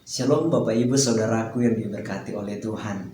Shalom Bapak Ibu Saudaraku yang diberkati oleh Tuhan.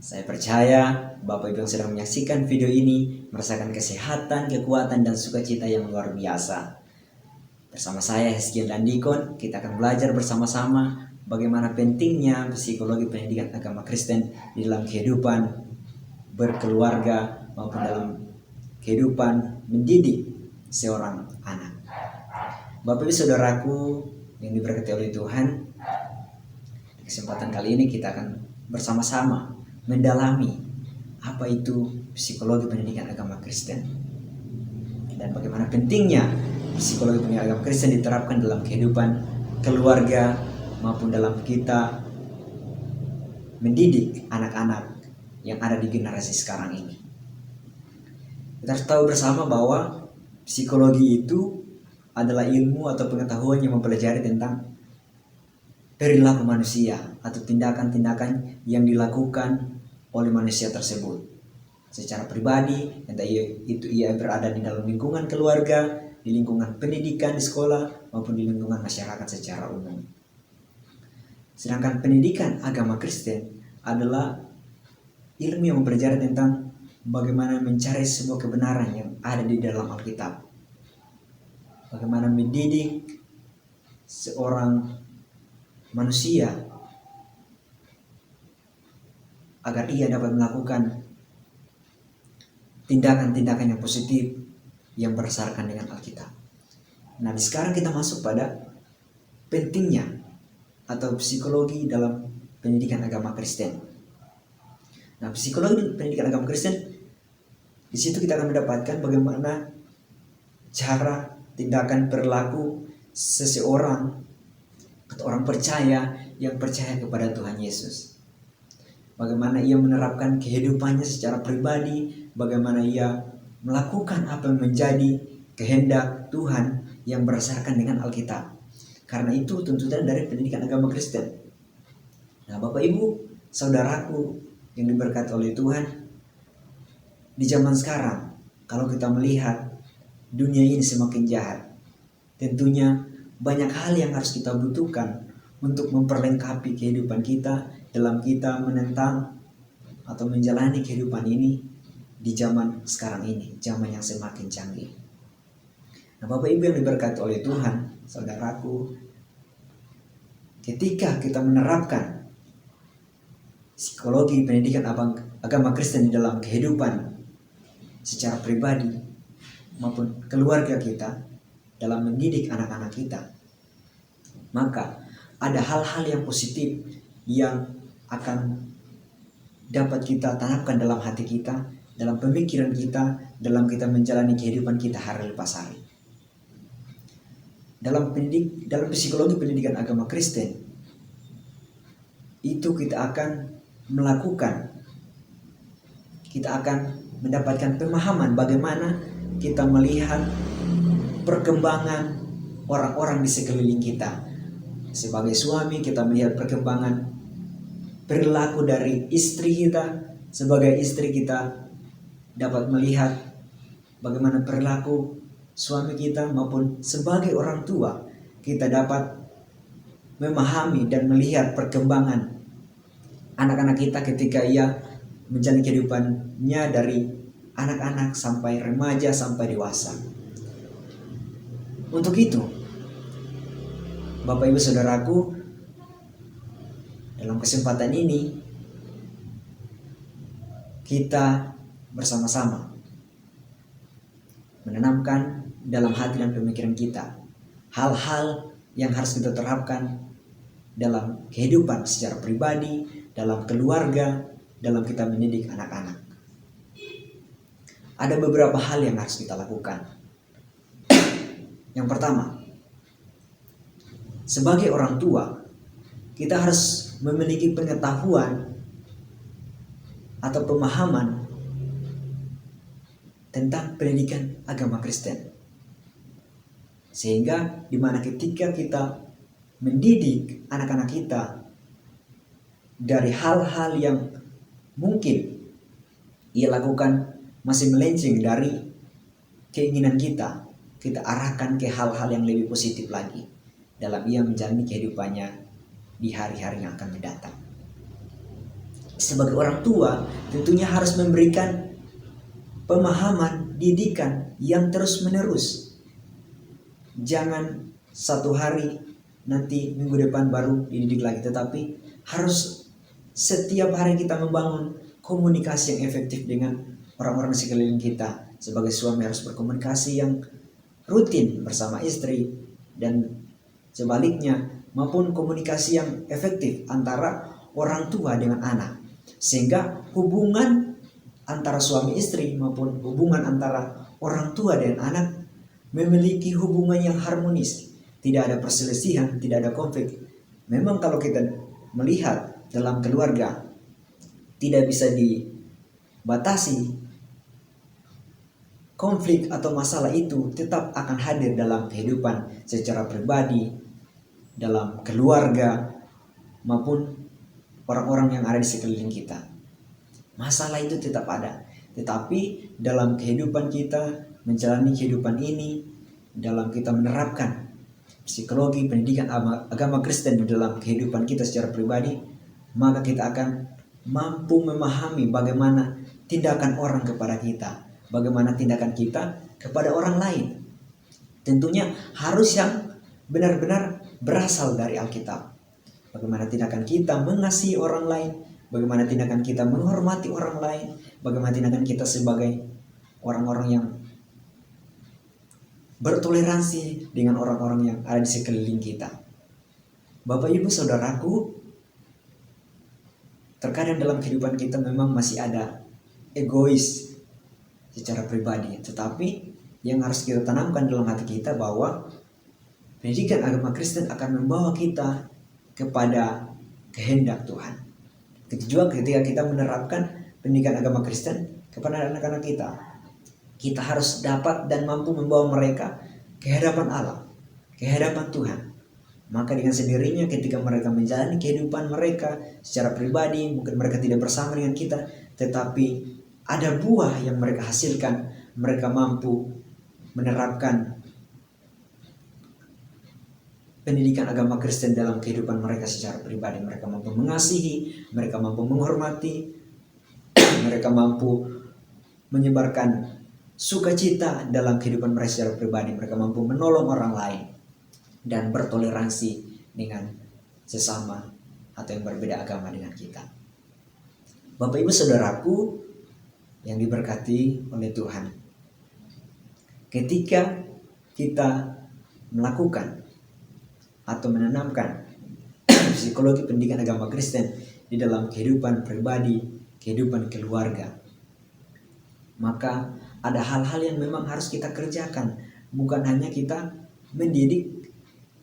Saya percaya Bapak Ibu yang sedang menyaksikan video ini merasakan kesehatan, kekuatan, dan sukacita yang luar biasa. Bersama saya Hezkiel dan Dikon, kita akan belajar bersama-sama bagaimana pentingnya psikologi pendidikan agama Kristen di dalam kehidupan berkeluarga maupun dalam kehidupan mendidik seorang anak. Bapak Ibu Saudaraku yang diberkati oleh Tuhan, di kesempatan kali ini kita akan bersama-sama mendalami apa itu psikologi pendidikan agama Kristen dan bagaimana pentingnya psikologi pendidikan agama Kristen diterapkan dalam kehidupan keluarga maupun dalam kita mendidik anak-anak yang ada di generasi sekarang ini. Kita harus tahu bersama bahwa psikologi itu adalah ilmu atau pengetahuan yang mempelajari tentang perilaku manusia atau tindakan-tindakan yang dilakukan oleh manusia tersebut secara pribadi, entah itu ia berada di dalam lingkungan keluarga, di lingkungan pendidikan di sekolah, maupun di lingkungan masyarakat secara umum. Sedangkan pendidikan agama Kristen adalah ilmu yang mempelajari tentang bagaimana mencari sebuah kebenaran yang ada di dalam Alkitab. Bagaimana mendidik seorang manusia agar ia dapat melakukan tindakan-tindakan yang positif yang berdasarkan dengan Alkitab. Nah, sekarang kita masuk pada pentingnya atau psikologi dalam pendidikan agama Kristen. Nah, psikologi pendidikan agama Kristen, di situ kita akan mendapatkan bagaimana cara tindakan perilaku seseorang atau orang percaya yang percaya kepada Tuhan Yesus. Bagaimana ia menerapkan kehidupannya secara pribadi, bagaimana ia melakukan apa yang menjadi kehendak Tuhan yang berdasarkan dengan Alkitab. Karena itu tuntutan dari pendidikan agama Kristen. Nah, Bapak Ibu, saudaraku yang diberkati oleh Tuhan, di zaman sekarang kalau kita melihat dunia ini semakin jahat, tentunya banyak hal yang harus kita butuhkan untuk memperlengkapi kehidupan kita dalam kita menentang atau menjalani kehidupan ini di zaman sekarang ini, zaman yang semakin canggih. Nah, Bapak Ibu yang diberkati oleh Tuhan, saudaraku, ketika kita menerapkan psikologi pendidikan agama Kristen di dalam kehidupan secara pribadi maupun keluarga kita dalam mendidik anak-anak kita, maka ada hal-hal yang positif yang akan dapat kita tanamkan dalam hati kita, dalam pemikiran kita, dalam kita menjalani kehidupan kita hari lepas hari. Dalam psikologi pendidikan agama Kristen itu kita akan mendapatkan pemahaman bagaimana kita melihat perkembangan orang-orang di sekeliling kita. Sebagai suami, kita melihat perkembangan perilaku dari istri kita. Sebagai istri, kita dapat melihat bagaimana perilaku suami kita, maupun sebagai orang tua, kita dapat memahami dan melihat perkembangan anak-anak kita ketika ia menjalani kehidupannya dari anak-anak sampai remaja sampai dewasa. Untuk itu, Bapak Ibu Saudaraku, dalam kesempatan ini kita bersama-sama menanamkan dalam hati dan pemikiran kita hal-hal yang harus kita terapkan dalam kehidupan secara pribadi, dalam keluarga, dalam kita mendidik anak-anak. Ada beberapa hal yang harus kita lakukan. Yang pertama, sebagai orang tua, kita harus memiliki pengetahuan atau pemahaman tentang pendidikan agama Kristen. Sehingga dimana ketika kita mendidik anak-anak kita dari hal-hal yang mungkin ia lakukan masih melenceng dari keinginan kita, kita arahkan ke hal-hal yang lebih positif lagi dalam ia menjalani kehidupannya di hari-hari yang akan mendatang. Sebagai orang tua, tentunya harus memberikan pemahaman, didikan yang terus-menerus. Jangan satu hari nanti minggu depan baru dididik lagi, tetapi harus setiap hari kita membangun komunikasi yang efektif dengan orang-orang di sekeliling kita. Sebagai suami harus berkomunikasi yang rutin bersama istri, dan sebaliknya, maupun komunikasi yang efektif antara orang tua dengan anak, sehingga hubungan antara suami istri maupun hubungan antara orang tua dan anak memiliki hubungan yang harmonis, tidak ada perselisihan, tidak ada konflik. Memang kalau kita melihat dalam keluarga tidak bisa dibatasi, konflik atau masalah itu tetap akan hadir dalam kehidupan secara pribadi, dalam keluarga, maupun orang-orang yang ada di sekeliling kita. Masalah itu tetap ada. Tetapi dalam kehidupan kita, menjalani kehidupan ini, dalam kita menerapkan psikologi pendidikan agama Kristen di dalam kehidupan kita secara pribadi, maka kita akan mampu memahami bagaimana tindakan orang kepada kita, bagaimana tindakan kita kepada orang lain. Tentunya harus yang benar-benar berasal dari Alkitab. Bagaimana tindakan kita mengasihi orang lain, bagaimana tindakan kita menghormati orang lain, bagaimana tindakan kita sebagai orang-orang yang bertoleransi dengan orang-orang yang ada di sekeliling kita. Bapak Ibu Saudaraku, terkadang dalam kehidupan kita memang masih ada egois secara pribadi, tetapi yang harus kita tanamkan dalam hati kita bahwa pendidikan agama Kristen akan membawa kita kepada kehendak Tuhan. Juga ketika kita menerapkan pendidikan agama Kristen kepada anak-anak kita, kita harus dapat dan mampu membawa mereka ke hadapan Allah, ke hadapan Tuhan. Maka dengan sendirinya ketika mereka menjalani kehidupan mereka secara pribadi, mungkin mereka tidak bersama dengan kita, tetapi ada buah yang mereka hasilkan. Mereka mampu menerapkan pendidikan agama Kristen dalam kehidupan mereka secara pribadi. Mereka mampu mengasihi, mereka mampu menghormati, mereka mampu menyebarkan sukacita dalam kehidupan mereka secara pribadi. Mereka mampu menolong orang lain dan bertoleransi dengan sesama atau yang berbeda agama dengan kita. Bapak Ibu Saudaraku yang diberkati oleh Tuhan, ketika kita melakukan atau menanamkan psikologi pendidikan agama Kristen di dalam kehidupan pribadi, kehidupan keluarga, maka ada hal-hal yang memang harus kita kerjakan. Bukan hanya kita mendidik,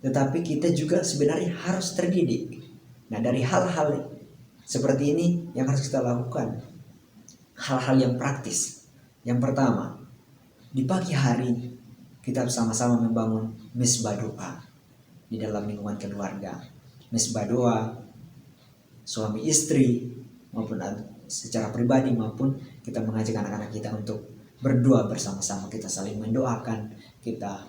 tetapi kita juga sebenarnya harus terdidik. Nah, dari hal-hal seperti ini yang harus kita lakukan, hal-hal yang praktis. Yang pertama, di pagi hari kita bersama-sama membangun misbah doa di dalam lingkungan keluarga. Misbah doa suami istri maupun secara pribadi, maupun kita mengajak anak-anak kita untuk berdoa bersama-sama. Kita saling mendoakan, kita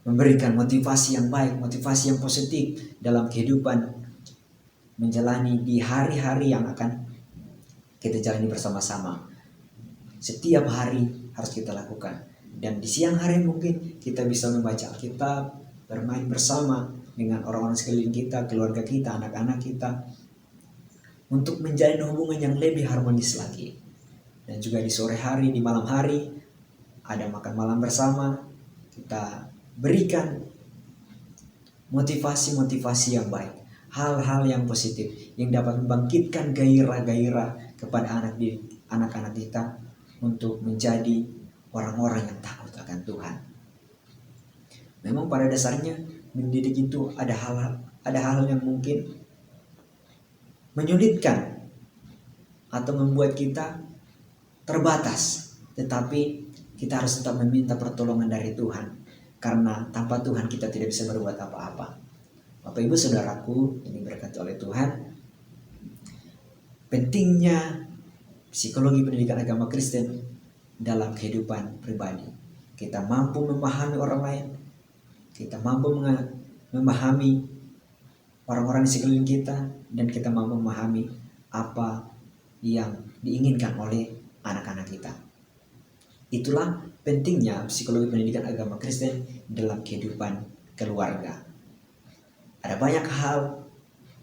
memberikan motivasi yang baik, motivasi yang positif dalam kehidupan menjalani di hari-hari yang akan kita jalani bersama-sama. Setiap hari harus kita lakukan. Dan di siang hari mungkin kita bisa membaca Alkitab, bermain bersama dengan orang-orang sekeliling kita, keluarga kita, anak-anak kita, untuk menjalin hubungan yang lebih harmonis lagi. Dan juga di sore hari, di malam hari, ada makan malam bersama, kita berikan motivasi-motivasi yang baik, hal-hal yang positif yang dapat membangkitkan gairah-gairah kepada anak-anak kita untuk menjadi orang-orang yang takut akan Tuhan. Memang pada dasarnya mendidik itu ada hal yang mungkin menyulitkan atau membuat kita terbatas, tetapi kita harus tetap meminta pertolongan dari Tuhan, karena tanpa Tuhan kita tidak bisa berbuat apa-apa. Bapak Ibu Saudaraku yang diberkati oleh Tuhan, pentingnya psikologi pendidikan agama Kristen dalam kehidupan pribadi. Kita mampu memahami orang lain, kita mampu memahami orang-orang di sekeliling kita, dan kita mampu memahami apa yang diinginkan oleh anak-anak kita. Itulah pentingnya psikologi pendidikan agama Kristen dalam kehidupan keluarga. Ada banyak hal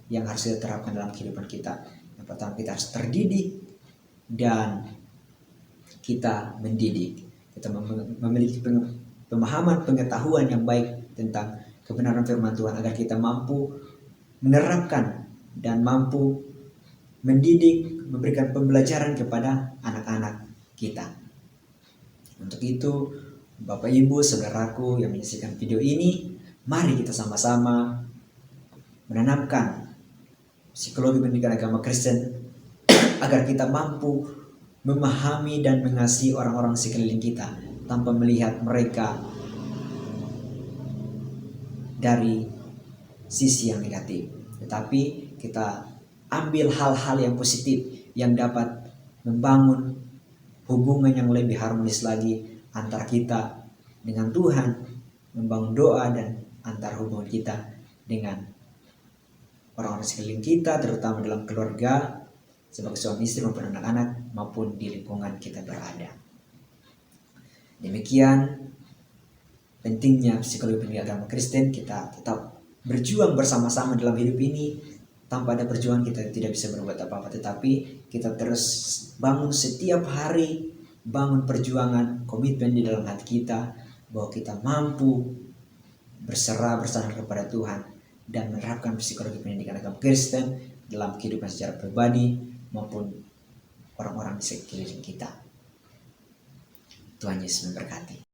yang harus kita terapkan dalam kehidupan kita. Yang pertama, kita harus terdidik dan kita mendidik. Kita memiliki pemahaman, pengetahuan yang baik tentang kebenaran firman Tuhan agar kita mampu menerapkan dan mampu mendidik, memberikan pembelajaran kepada anak-anak kita. Untuk itu, Bapak Ibu, saudaraku yang menyaksikan video ini, mari kita sama-sama menanamkan psikologi pendidikan agama Kristen agar kita mampu memahami dan mengasihi orang-orang sekeliling kita tanpa melihat mereka dari sisi yang negatif, tetapi kita ambil hal-hal yang positif yang dapat membangun hubungan yang lebih harmonis lagi antara kita dengan Tuhan, membangun doa dan antar hubungan kita dengan orang-orang sekeliling kita, terutama dalam keluarga, sebagai suami istri maupun anak-anak, maupun di lingkungan kita berada. Demikian pentingnya psikologi pendidikan agama Kristen. Kita tetap berjuang bersama-sama dalam hidup ini. Tanpa ada perjuangan kita tidak bisa berbuat apa-apa, tetapi kita terus bangun setiap hari, bangun perjuangan, komitmen di dalam hati kita bahwa kita mampu berserah bersandar kepada Tuhan dan menerapkan psikologi pendidikan agama Kristen dalam kehidupan secara pribadi maupun orang-orang di sekeliling kita. Tuhan Yesus memberkati.